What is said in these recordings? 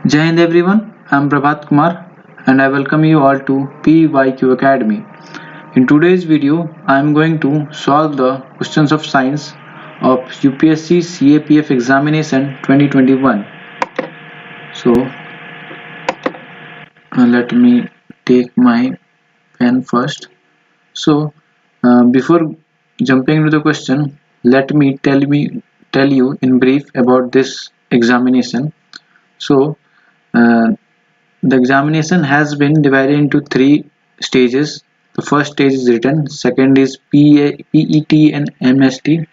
Jai Hind everyone, I am Prabhat Kumar and I welcome you all to PYQ Academy. In today's video, I am going to solve the questions of science of UPSC CAPF examination 2021. So, let me take my pen first. So, before jumping into the question, let me tell you in brief about this examination. So, uh, the examination has been divided into three stages. The first stage is written, second is PET and MST,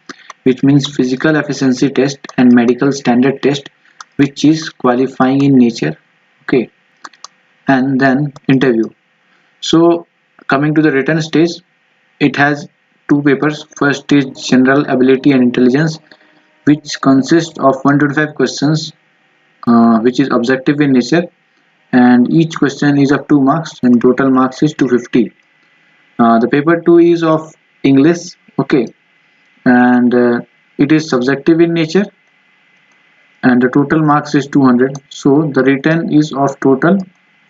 which means physical efficiency test, and medical standard test, which is qualifying in nature. Okay, and then interview. So coming to the written stage, it has two papers. First is general ability and intelligence, which consists of 125 questions, which is objective in nature, and each question is of 2 marks and total marks is 250. The paper 2 is of English, okay, and it is subjective in nature and the total marks is 200. So the written is of total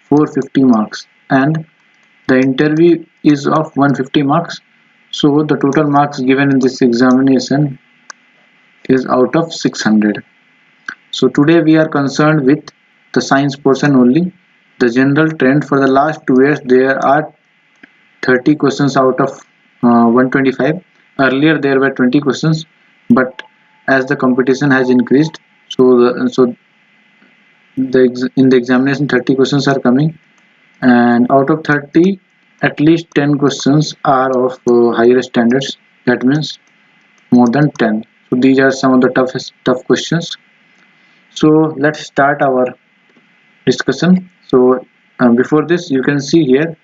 450 marks and the interview is of 150 marks. So the total marks given in this examination is out of 600. So today we are concerned with the science portion only. The general trend for the last 2 years, there are 30 questions out of 125. Earlier there were 20 questions, but as the competition has increased, in the examination 30 questions are coming, and out of 30 at least 10 questions are of higher standards. That means more than 10. So these are some of the tough questions. So let's start our discussion. So before this, you can see here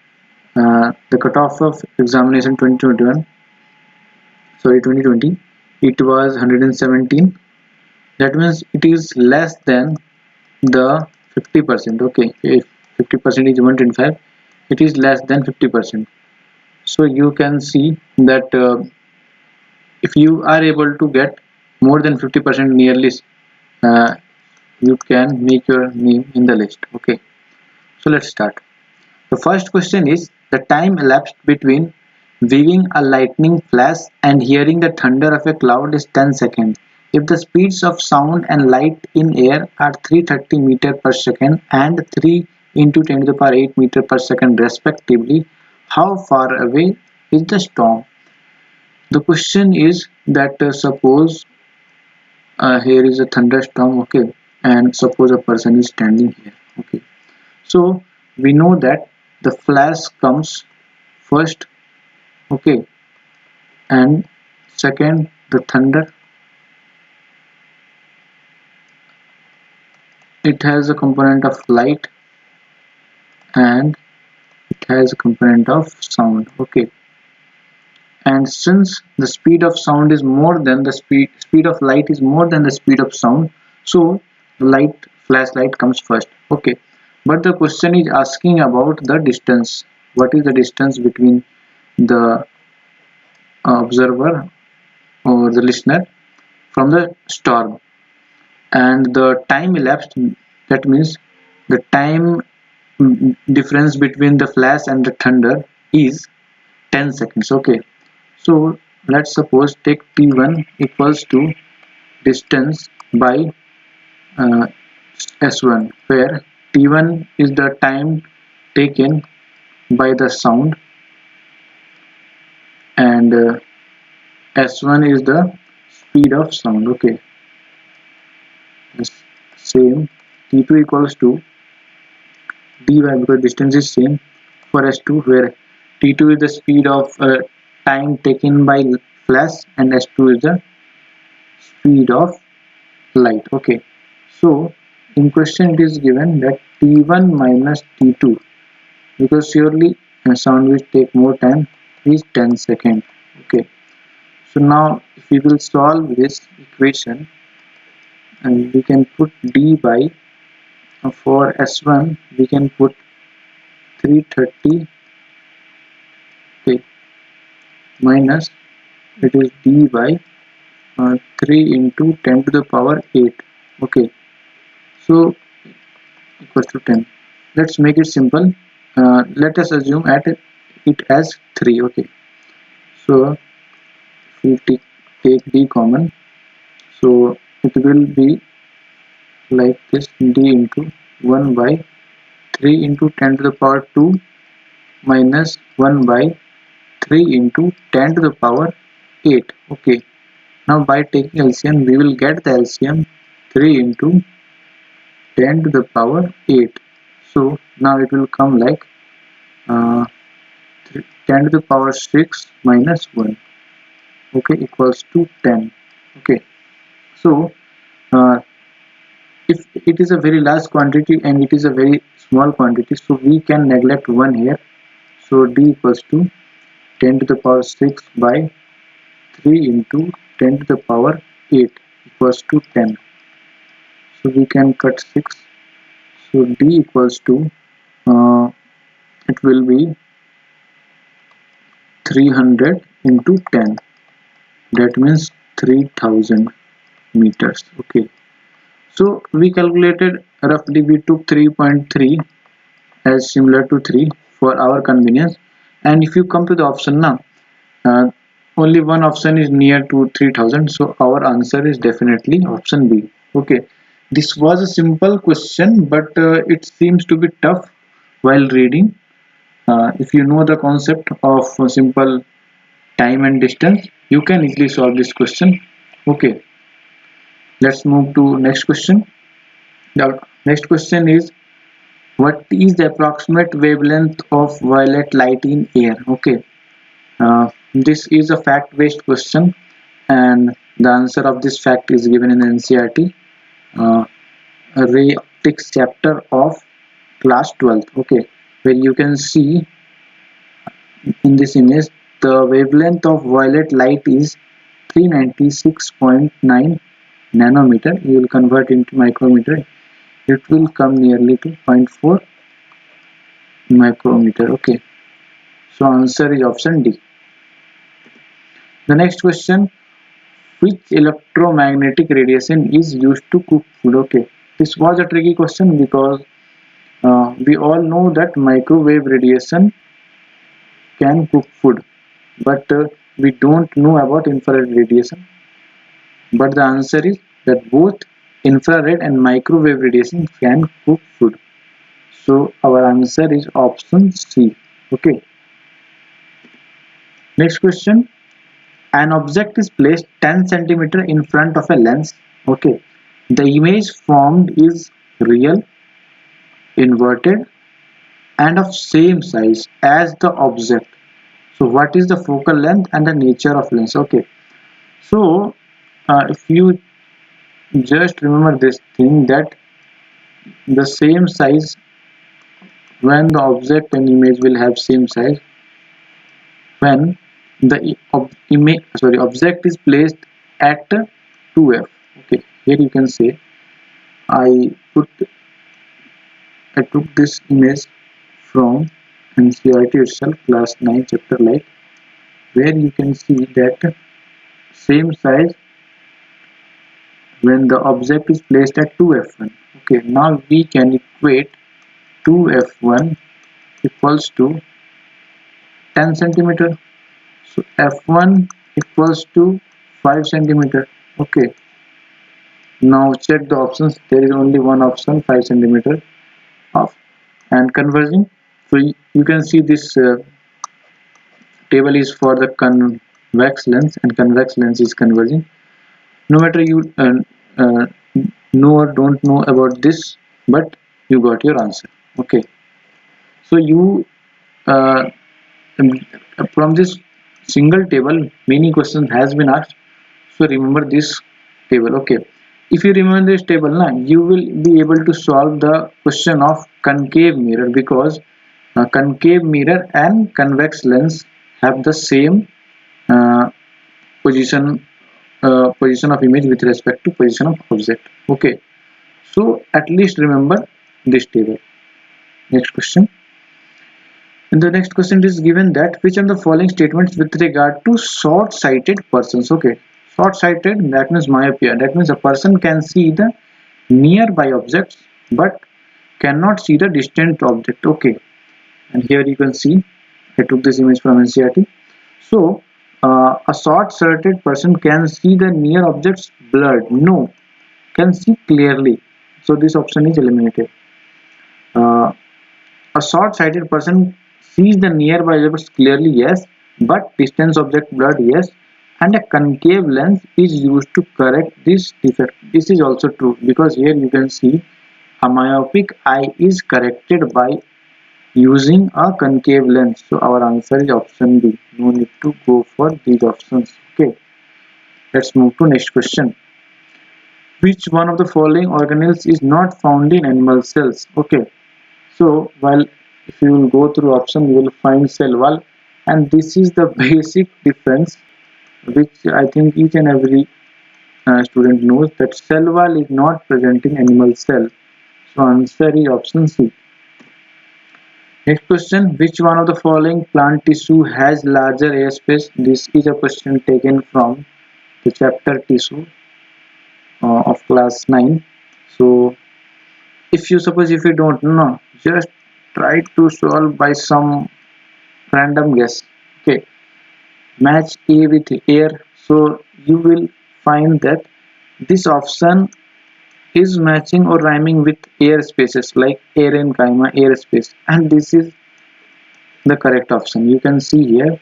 the cutoff of examination 2020, it was 117. That means it is less than the 50%. Okay, if 50% is 125, it is less than 50%. So you can see that if you are able to get more than 50% nearly, uh, you can make your name in the list. Okay, so let's start. The first question is, the time elapsed between viewing a lightning flash and hearing the thunder of a cloud is 10 seconds. If the speeds of sound and light in air are 330 meter per second and 3 into 10 to the power 8 meter per second respectively, how far away is the storm? The question is that suppose here is a thunderstorm, okay, and suppose a person is standing here, okay. So we know that the flash comes first, okay, and second the thunder. It has a component of light and it has a component of sound, okay. And since the speed of sound is more than the speed of light is more than the speed of sound, so the flashlight comes first, okay. But the question is asking about the distance. What is the distance between the observer or the listener from the storm, and the time elapsed, that means the time difference between the flash and the thunder is 10 seconds, okay. So let's suppose take t1 equals to distance by s1, where t1 is the time taken by the sound and s1 is the speed of sound, okay. Same, t2 equals to dy, because distance is same for s2, where t2 is the speed of time taken by flash and s2 is the speed of light, okay. So in question it is given that t1 minus t2, because surely sound will take more time, is 10 seconds, okay. So now if we will solve this equation, and we can put d by for s1 we can put 330, okay, minus it is d by 3 into 10 to the power 8, okay. So equals to 10. Let's make it simple. Let us assume at it as 3. Okay, so if we take d common, so it will be like this: d into 1 by 3 into 10 to the power 2 minus 1 by 3 into 10 to the power 8. Okay, now by taking LCM we will get the LCM 3 into 10 to the power 8. So now it will come like uh, 10 to the power 6 minus 1, okay, equals to 10. Okay, so uh, if it is a very large quantity and it is a very small quantity, so we can neglect 1 here. So d equals to 10 to the power 6 by 3 into 10 to the power 8 equals to 10. So we can cut 6. So d equals to uh, it will be 300 into 10, that means 3000 meters. Okay, so we calculated roughly, we took 3.3 as similar to 3 for our convenience. And if you come to the option now, only one option is near to 3000, so our answer is definitely option B. Okay, this was a simple question, but it seems to be tough while reading. If you know the concept of simple time and distance, you can easily solve this question. Okay, let's move to next question. The next question is, what is the approximate wavelength of violet light in air? Okay, this is a fact-based question, and the answer of this fact is given in NCERT ray optics chapter of class 12th. Okay, where you can see in this image the wavelength of violet light is 396.9 nanometer. You will convert into micrometer, it will come nearly to 0.4 micrometer. Okay, so answer is option D. The next question, which electromagnetic radiation is used to cook food? Okay, this was a tricky question because we all know that microwave radiation can cook food, but we don't know about infrared radiation. But the answer is that both infrared and microwave radiation can cook food. So our answer is option C. Okay. Next question. An object is placed 10 centimeter in front of a lens. Okay. The image formed is real, inverted, and of same size as the object. So what is the focal length and the nature of lens? Okay. So if you just remember this thing, that the same size, when the object and image will have same size when the object is placed at 2f. Okay, here you can say I took this image from NCERT itself, class 9 chapter light, where you can see that same size when the object is placed at 2f1. Okay, now we can equate 2f1 equals to 10 centimeter. So f1 equals to 5 centimeter. Okay, now check the options. There is only one option, 5 centimeter of, and converging. So you can see this table is for the convex lens, and convex lens is converging. No matter you uh, know or don't know about this, but you got your answer. Okay, so you uh, from this single table many questions has been asked, so remember this table. Okay, if you remember this table now, you will be able to solve the question of concave mirror, because concave mirror and convex lens have the same uh, position position of image with respect to position of object. Okay, so at least remember this table. Next question. And the next question is given that which of the following statements with regard to short-sighted persons? Okay, short-sighted, that means myopia. That means a person can see the nearby objects, but cannot see the distant object. Okay, and here you can see I took this image from NCERT. So a short-sighted person can see the near objects blurred. No, can see clearly. So this option is eliminated. Uh, a short-sighted person sees the nearby objects clearly, yes, but distance object blurred, yes, and a concave lens is used to correct this defect. This is also true because here you can see a myopic eye is corrected by using a concave lens. So our answer is option B. No need to go for these options. Okay, let's move to next question. Which one of the following organelles is not found in animal cells? Okay, so while if you will go through option, you will find cell wall, and this is the basic difference which I think each and every student knows, that cell wall is not present in animal cell. So answer is option C. Next question, which one of the following plant tissue has larger airspace? This is a question taken from the chapter tissue of class 9. So if you don't know, just try to solve by some random guess. Okay, match A with air. So you will find that this option is matching or rhyming with air spaces like parenchyma, airspace, and this is the correct option. You can see here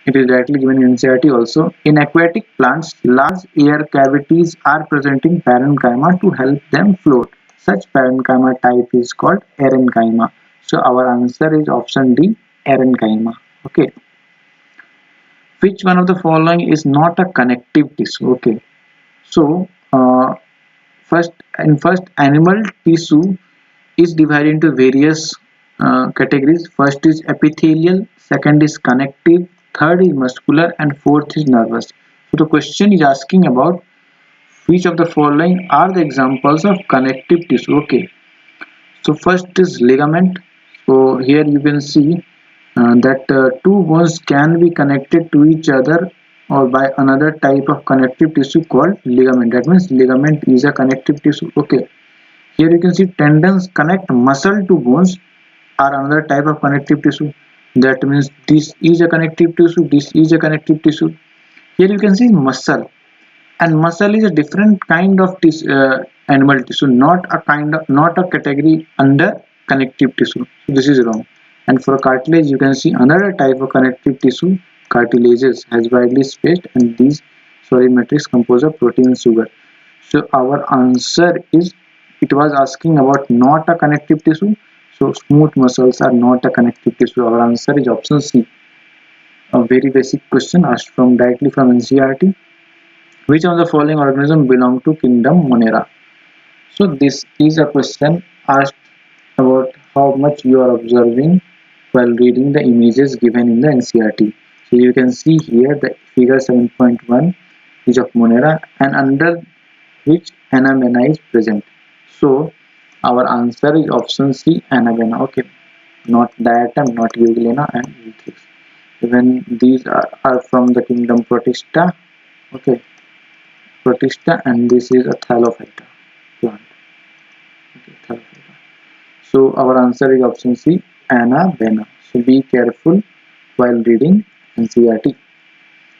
it is directly given in NCERT also. In aquatic plants, large air cavities are present in parenchyma to help them float. Such parenchyma type is called parenchyma. So our answer is option D, parenchyma. Okay. Which one of the following is not a connective tissue? Okay. So first animal tissue is divided into various categories. First is epithelial, second is connective, third is muscular, and fourth is nervous. So the question is asking about which of the following are the examples of connective tissue. Okay, so first is ligament. So here you can see that two bones can be connected to each other or by another type of connective tissue called ligament. That means ligament is a connective tissue. Okay, here you can see tendons connect muscle to bones are another type of connective tissue. That means this is a connective tissue, this is a connective tissue. Here you can see muscle, and muscle is a different kind of animal tissue, not a category under connective tissue. So this is wrong. And for cartilage, you can see another type of connective tissue, cartilages, has widely spaced, and these solid matrix composed of protein and sugar. So our answer is, it was asking about not a connective tissue. So smooth muscles are not a connective tissue. Our answer is option C. A very basic question asked directly from NCERT. Which of the following organism belong to kingdom Monera? So this is a question asked about how much you are observing while reading the images given in the NCERT. So you can see here the figure 7.1 is of Monera, and under which Anabena is present. So our answer is option C, Anabena. Okay, not diatom, not Euglena and Euthix. Even these are from the kingdom Protista. Okay, Protista, and this is a Thallophyta plant. Okay, Thallophyta. So our answer is option C, Anabena. So be careful while reading NCERT.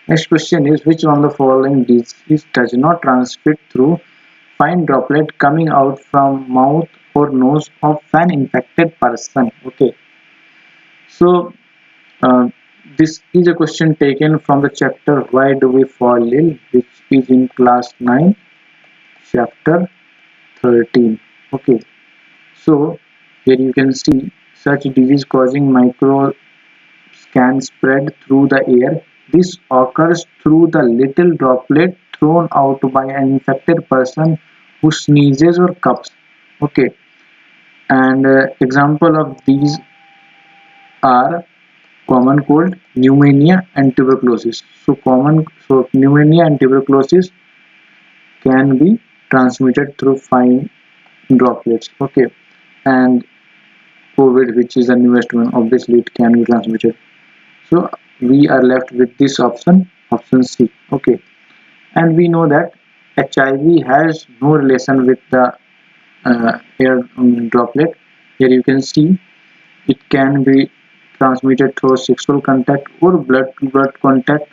Next question is, which one of the following disease does not transmit through fine droplet coming out from mouth or nose of an infected person? Okay, so this is a question taken from the chapter Why Do We Fall Ill, which is in class 9, chapter 13. Okay, so here you can see such disease causing micro can spread through the air. This occurs through the little droplet thrown out by an infected person who sneezes or coughs. Okay, and example of these are common cold, pneumonia, and tuberculosis. So pneumonia and tuberculosis can be transmitted through fine droplets. Okay, and COVID, which is the newest one, obviously it can be transmitted. So we are left with this option, option C. Okay, and we know that HIV has no relation with the air droplet. Here you can see it can be transmitted through sexual contact or blood to blood contact,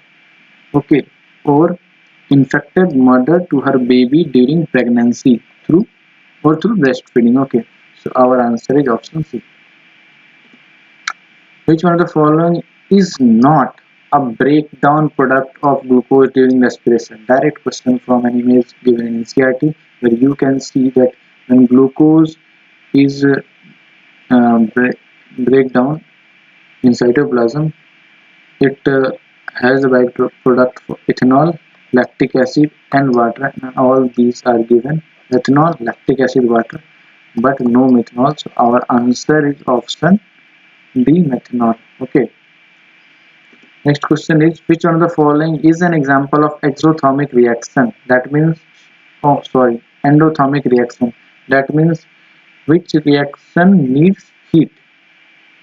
okay, or infected mother to her baby during pregnancy through breastfeeding. Okay, so our answer is option C. Which one of the following is not a breakdown product of glucose during respiration? Direct question from an image given in NCERT, where you can see that when glucose is breakdown in cytoplasm, it has a byproduct for ethanol, lactic acid, and water. And all these are given ethanol, lactic acid, water, but no methanol. So our answer is option D, methanol. Okay. Next question is, which one of the following is an example of exothermic reaction? That means, oh sorry, endothermic reaction. That means which reaction needs heat?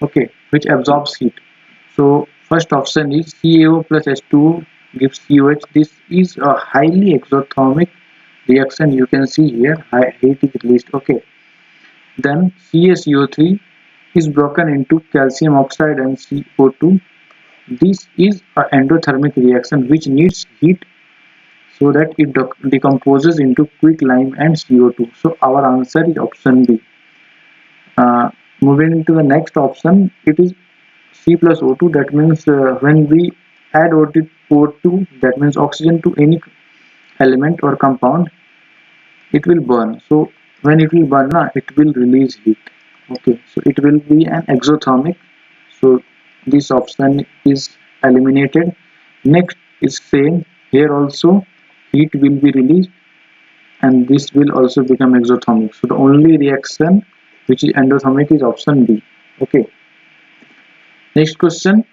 Okay, which absorbs heat. So first option is CaO plus H2 gives COH. This is a highly exothermic reaction. You can see here heat is released. Okay. Then CaCO3 is broken into calcium oxide and CO2. This is an endothermic reaction which needs heat so that it decomposes into quicklime and CO2. So our answer is option B. Moving to the next option, it is C plus O2. That means when we add O2, that means oxygen to any element or compound, it will burn. So when it will burn, it will release heat. Okay, so it will be an exothermic. So this option is eliminated. Next is same. Here also heat will be released and this will also become exothermic. So the only reaction which is endothermic is option B. Okay. Next question.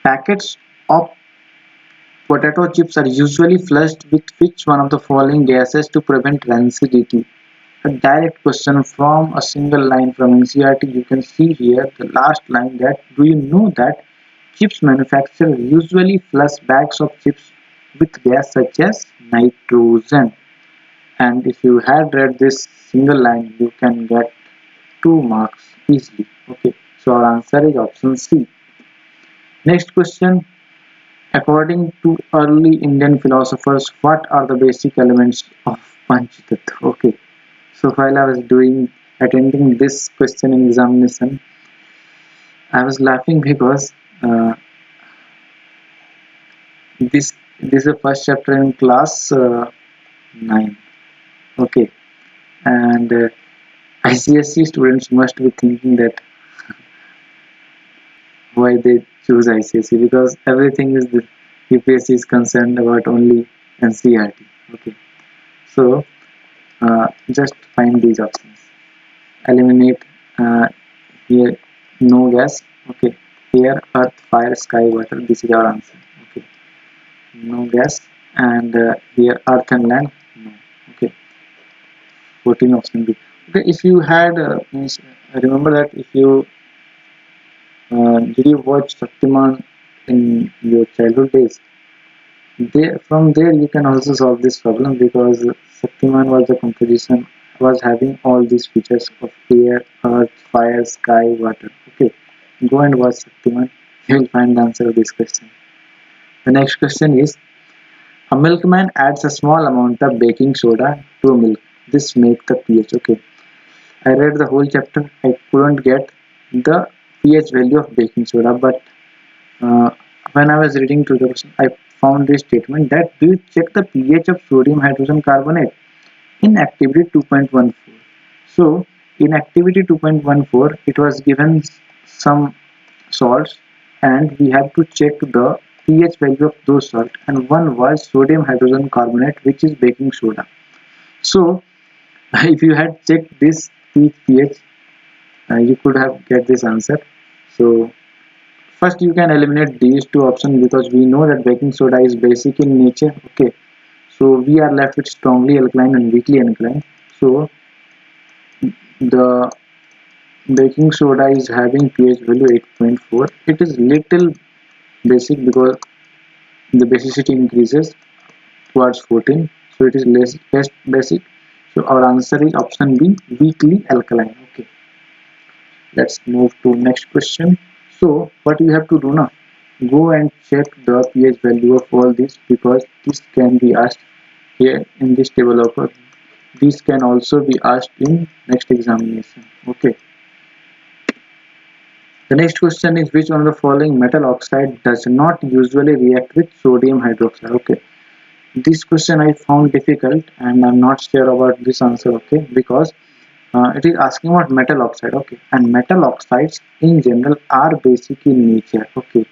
Packets of potato chips are usually flushed with which one of the following gases to prevent rancidity? A direct question from a single line from NCERT. You can see here the last line, that do you know that chips manufacturers usually flush bags of chips with gas such as nitrogen? And if you had read this single line, you can get 2 marks easily. Okay, so our answer is option C. Next question. According to early Indian philosophers, what are the basic elements of Panchatattva? Okay, so while I was attending this question in examination, I was laughing because this is the first chapter in class 9. Okay, and ICSE students must be thinking that why they choose ICSE, because everything is the UPSC is concerned about only NCERT. Okay, so just find these options. Eliminate here no gas. Okay, air, earth, fire, sky, water. This is our answer. Okay, no gas, and here earth and land. No. Okay, 14 option B. Okay, if you had remember that if you did you watch Shaktiman in your childhood days? From there you can also solve this problem, because Shaktiman was the composition was having all these features of air, earth, fire, sky, water. Okay, go and watch Shaktiman. You will find the answer of this question. The next question is, a milkman adds a small amount of baking soda to milk. This makes the pH. Okay, I read the whole chapter. I couldn't get the pH value of baking soda, but when I was reading through the question, I found this statement that do you check the pH of sodium hydrogen carbonate in activity 2.14. So in activity 2.14 it was given some salts and we have to check the pH value of those salts, and one was sodium hydrogen carbonate, which is baking soda. So if you had checked this pH, you could have get this answer. So first you can eliminate these two options, because we know that baking soda is basic in nature. Okay, so we are left with strongly alkaline and weakly alkaline. So the baking soda is having pH value 8.4. It is little basic because the basicity increases towards 14, so it is less basic. So our answer is option B, weakly alkaline. Okay, Let's move to next question. So what you have to do now, go and check the pH value of all this, because this can be asked here in this table of this can also be asked in next examination. Okay, the next question is, which one of the following metal oxide does not usually react with sodium hydroxide? Okay, this question I found difficult and I'm not sure about this answer. Okay, because it is asking about metal oxide. Okay, and metal oxides in general are basic in nature. Okay,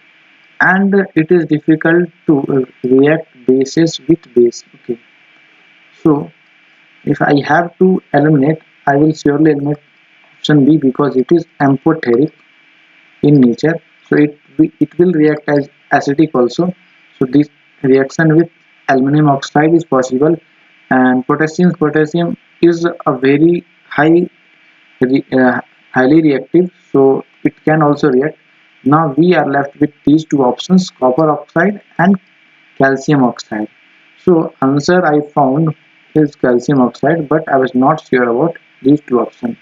and it is difficult to react bases with base. Okay, so if I have to eliminate, I will surely eliminate option B, because it is amphoteric in nature, so it will react as acidic also. So this reaction with aluminum oxide is possible, and potassium is a very high re, uh, highly reactive, so it can also react. Now we are left with these two options, copper oxide and calcium oxide. So answer I found is calcium oxide, but I was not sure about these two options.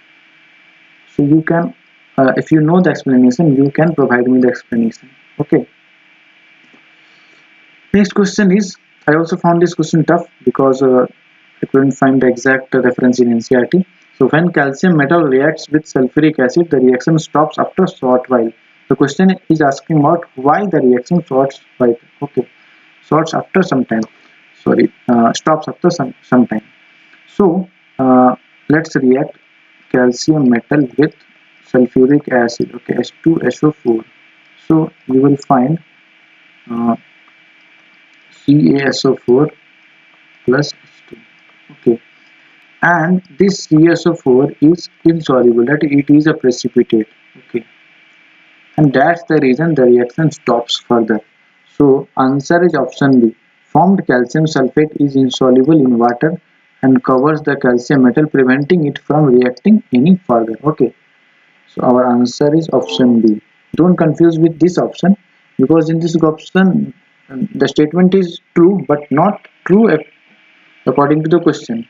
So you can, if you know the explanation, you can provide me the explanation. Okay, next question is, I also found this question tough because I couldn't find the exact reference in NCERT. So when calcium metal reacts with sulfuric acid, the reaction stops after a short while. The question is asking about why the reaction shorts while. Okay, shorts after some time, sorry, stops after some time. So let's react calcium metal with sulfuric acid. Okay, H2SO4. So you will find uh, CaSO4 plus H2. Okay, and this CaSO4 is insoluble, that it is a precipitate. Okay, and that's the reason the reaction stops further. So answer is option B. Formed calcium sulfate is insoluble in water and covers the calcium metal, preventing it from reacting any further. Okay, so our answer is option B. Don't confuse with this option, because in this option the statement is true but not true according to the question.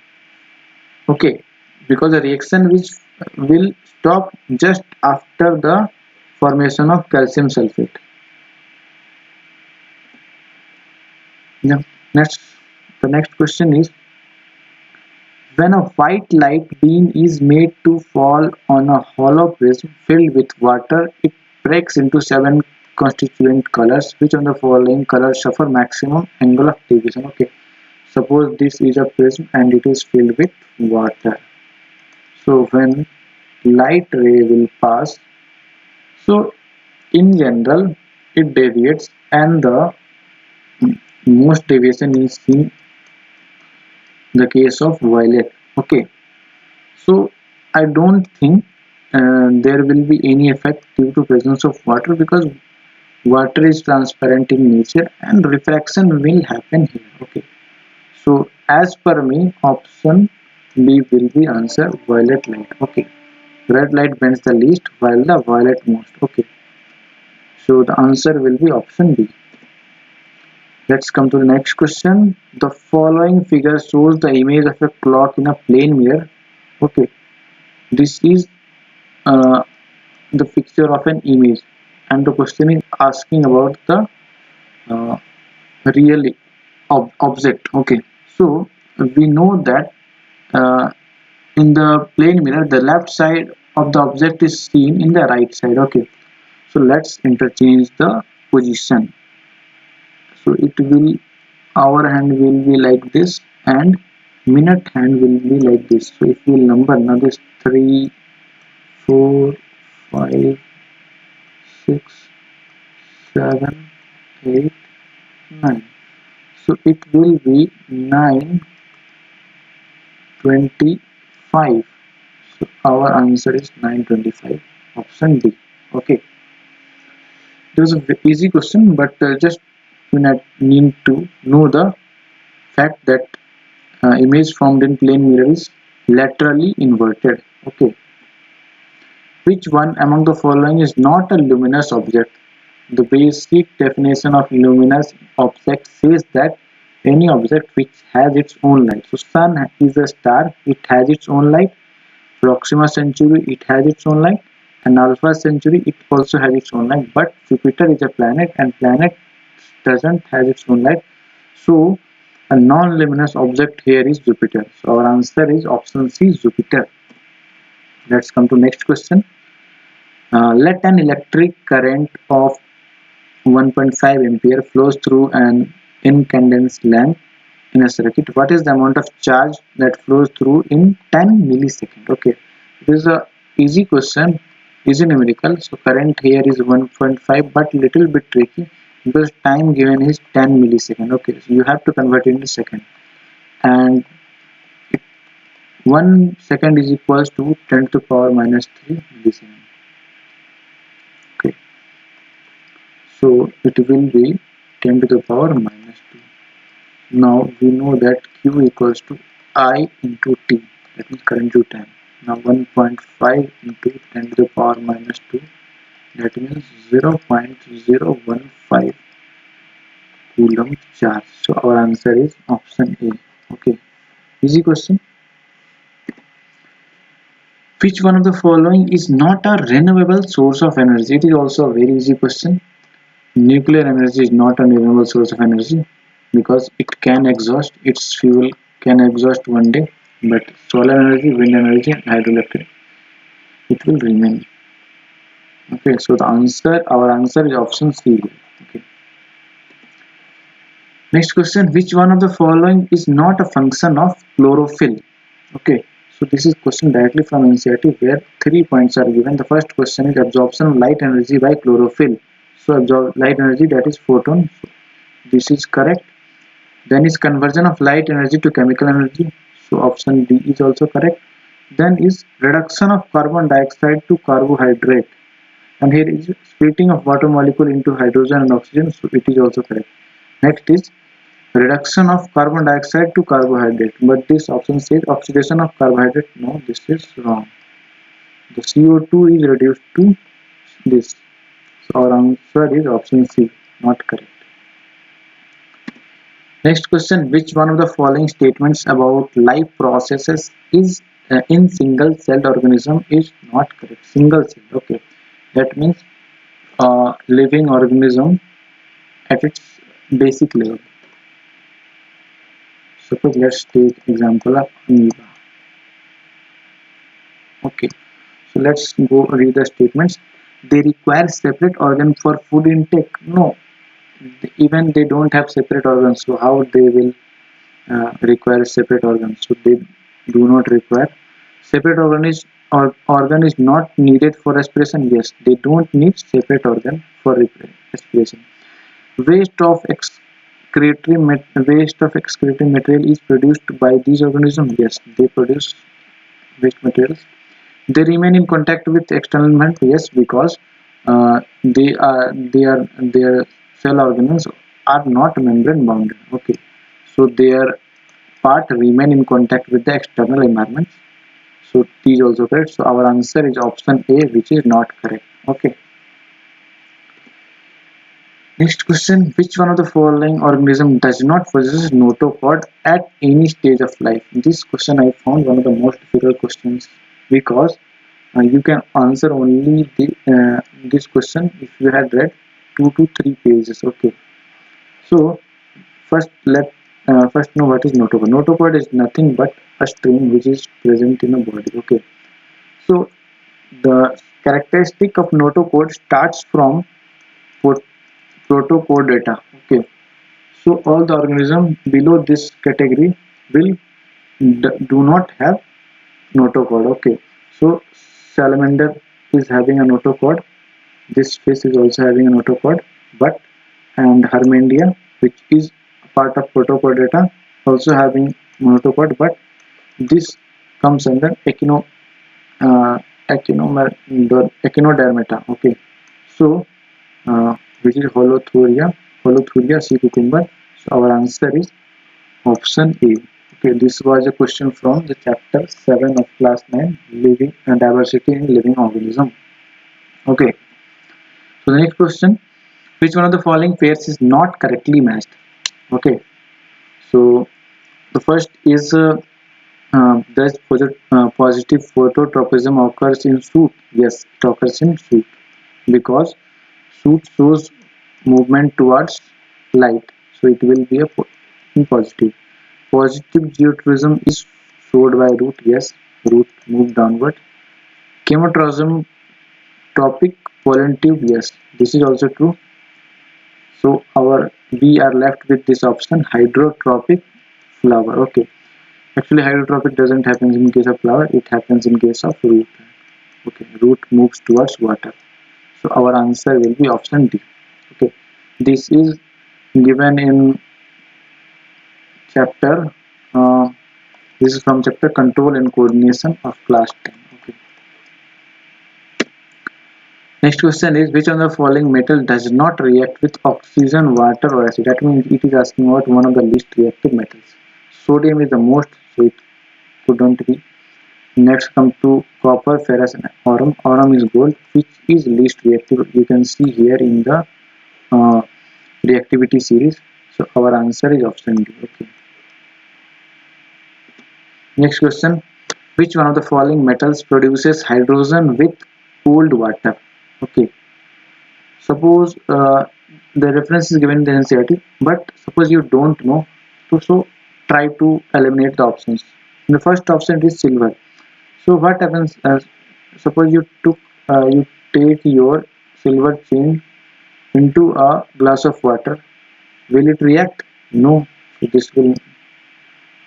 Okay, because the reaction which will stop just after the formation of calcium sulfate. Now, the next question is, when a white light beam is made to fall on a hollow prism filled with water, it breaks into 7 constituent colors. Which of the following colors suffer maximum angle of deviation? Okay, suppose this is a prism and it is filled with water. So when light ray will pass, so in general it deviates, and the most deviation is seen the case of violet. Okay, so I don't think there will be any effect due to presence of water, because water is transparent in nature and refraction will happen here. Okay, so as per me, option B will be answer, violet light. Okay, red light bends the least while the violet most. Okay, so the answer will be option B. Let's come to the next question. The following figure shows the image of a clock in a plane mirror. Okay, this is uh, the picture of an image, and the question is asking about the uh, real object. Okay, so we know that in the plane mirror, the left side of the object is seen in the right side. Okay, so let's interchange the position. So it will, our hand will be like this and minute hand will be like this. So if we number now, this 3, 4, 5, 6, 7, 8, 9. So it will be 9:25. So our answer is 9:25, option D. Okay, it was a easy question, but just you need to know the fact that image formed in plane mirror is laterally inverted. Okay, which one among the following is not a luminous object? The basic definition of luminous object says that any object which has its own light. So sun is a star, it has its own light. Proxima Centauri, it has its own light. and Alpha Centauri, it also has its own light, but Jupiter is a planet and planet doesn't have its own light. So a non-luminous object here is Jupiter. So our answer is option C, Jupiter. Let's come to next question. Let an electric current of 1.5 ampere flows through an incandescent lamp in a circuit. What is the amount of charge that flows through in 10 milliseconds? Okay, this is a easy question, easy numerical. So current here is 1.5, but little bit tricky because time given is 10 milliseconds. Okay, so you have to convert it into second, and 1 second is equals to 10 to the power minus 3 millisecond. Okay, so it will be 10 to the power minus 2. Now we know that Q equals to I into T, that means current to time. Now 1.5 into 10 to the power minus 2, that means 0.015 coulomb charge. So our answer is option A. Okay, easy question. Which one of the following is not a renewable source of energy? It is also a very easy question. Nuclear energy is not a renewable source of energy because it can exhaust, its fuel can exhaust one day, but solar energy, wind energy and hydroelectric, it will remain. Okay, so our answer is option C. Okay. Next question, which one of the following is not a function of chlorophyll? Okay, so this is question directly from NCERT where 3 points are given. The first question is absorption of light energy by chlorophyll. So absorb light energy, that is photon. So this is correct. Then is conversion of light energy to chemical energy. So option D is also correct. Then is reduction of carbon dioxide to carbohydrate. And here is splitting of water molecule into hydrogen and oxygen. So it is also correct. Next is reduction of carbon dioxide to carbohydrate. But this option says oxidation of carbohydrate. No, this is wrong. The CO2 is reduced to this. So our answer is option C, not correct. Next question, which one of the following statements about life processes is in single celled organism is not correct? Single cell, okay, that means living organism at its basic level. Suppose let's take example of amoeba. Okay, so let's go read the statements. They require separate organ for food intake. No, even they don't have separate organs, so how they will require separate organs? So they do not require separate organ is not needed for respiration. Yes, they don't need separate organ for respiration. Waste of excretory material is produced by these organisms. Yes, they produce waste materials. They remain in contact with external environment. Yes, because their cell organelles are not membrane bounded. Okay, so their part remain in contact with the external environment. So T is also correct. So our answer is option A, which is not correct. Okay. Next question, which one of the following organism does not possess notochord at any stage of life? This question I found one of the most difficult questions because you can answer only this question if you had read 2 to 3 pages. Okay, so first first know what is notochord. Notochord is nothing but a string which is present in a body. Okay, so the characteristic of notochord starts from protochordata. Okay, so all the organisms below this category will do not have notochord. Okay, so salamander is having a notochord. This fish is also having a notochord, and Hermandia, which is a part of protochordata, also having notochord, but this comes under echinodermata. Okay, so which is Holothuria sea cucumber. So our answer is option A. Okay, this was a question from the chapter 7 of class 9, living and diversity in living organism. Okay, so the next question, which one of the following pairs is not correctly matched? Okay, so the first is Positive phototropism occurs in soot? Yes, it occurs in soot because soot shows movement towards light, so it will be a positive. Positive geotourism is showed by root. Yes, root move downward. Chemotrophism tropic pollen tube. Yes, this is also true. So we are left with this option hydrotropic flower. Okay, actually hydrotropic doesn't happen in case of flower. It happens in case of root. Okay, root moves towards water. So our answer will be option D. Okay, this is given in chapter. Uh, this is from chapter control and coordination of class 10. Okay. Next question is which of the following metal does not react with oxygen, water, or acid? That means it is asking about one of the least reactive metals. Sodium is the most, so it couldn't be. Next come to copper, ferrous, and aurum. Aurum is gold, which is least reactive. You can see here in the uh, reactivity series. So our answer is option D. Okay. Next question. Which one of the following metals produces hydrogen with cold water? Okay. Suppose the reference is given in the NCERT, but suppose you don't know, so try to eliminate the options. In the first option is silver. So what happens? Suppose you take your silver chain into a glass of water. Will it react? No. So this will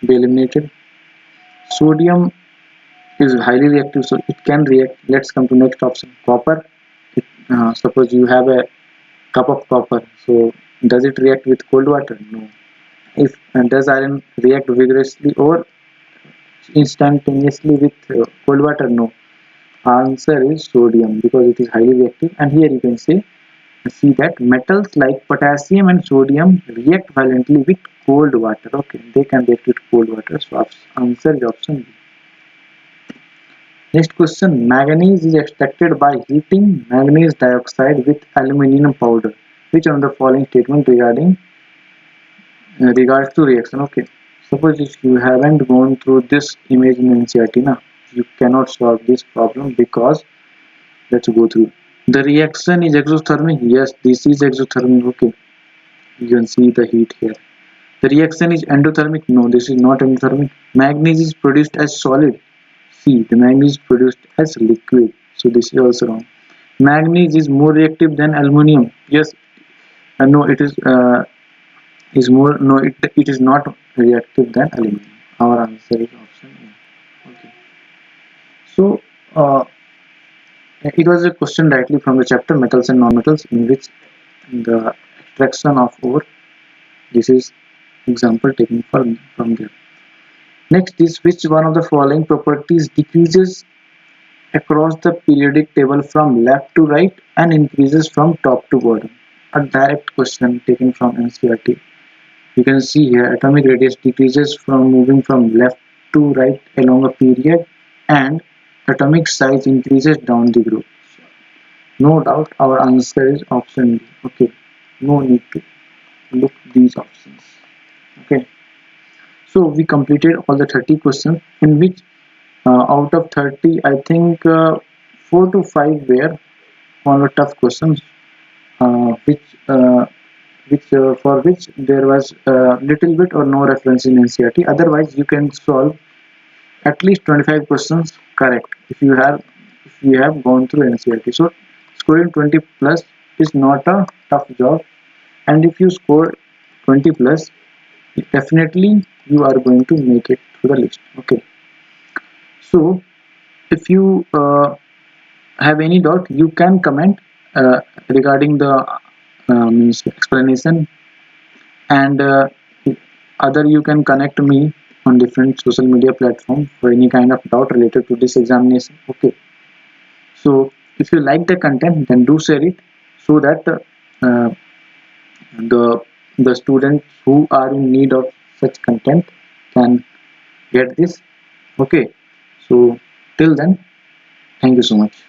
be eliminated. Sodium is highly reactive, so it can react. Let's come to next option. Copper. Suppose you have a cup of copper. So does it react with cold water? No. If does iron react vigorously or instantaneously with cold water? No. Answer is sodium because it is highly reactive. And here you can see that metals like potassium and sodium react violently with cold water. Okay, they can react with cold water. So answer is option B. Next question, manganese is extracted by heating manganese dioxide with aluminum powder. Which one of the following statement regards to reaction? Okay, suppose if you haven't gone through this image in NCERT, you cannot solve this problem because let's go through. The reaction is exothermic. Yes, this is exothermic. Okay, you can see the heat here. The reaction is endothermic. No, this is not endothermic. Manganese is produced as solid. See, the manganese is produced as liquid. So this is also wrong. Manganese is more reactive than aluminum. Yes, no, is more. No, it is not reactive than aluminum. Our answer is option A. Okay. So it was a question directly from the chapter metals and non-metals, in which the extraction of ore. This is example taken from there. Next is which one of the following properties decreases across the periodic table from left to right and increases from top to bottom? A direct question taken from NCERT. You can see here atomic radius decreases from moving from left to right along a period and atomic size increases down the group. No doubt our answer is option D. Okay, no need to look these options. Okay, so we completed all the 30 questions, in which out of 30 I think 4 to 5 were on the tough questions, for which there was little bit or no reference in NCERT. Otherwise you can solve at least 25 questions correct if you have gone through NCERT. So scoring 20 plus is not a tough job, and if you score 20 plus, definitely you are going to make it to the list. Okay, so if you have any doubt, you can comment regarding the explanation, and other you can connect me on different social media platforms for any kind of doubt related to this examination. Okay, so if you like the content, then do share it so that uh, the students who are in need of such content can get this. Okay, so till then, thank you so much.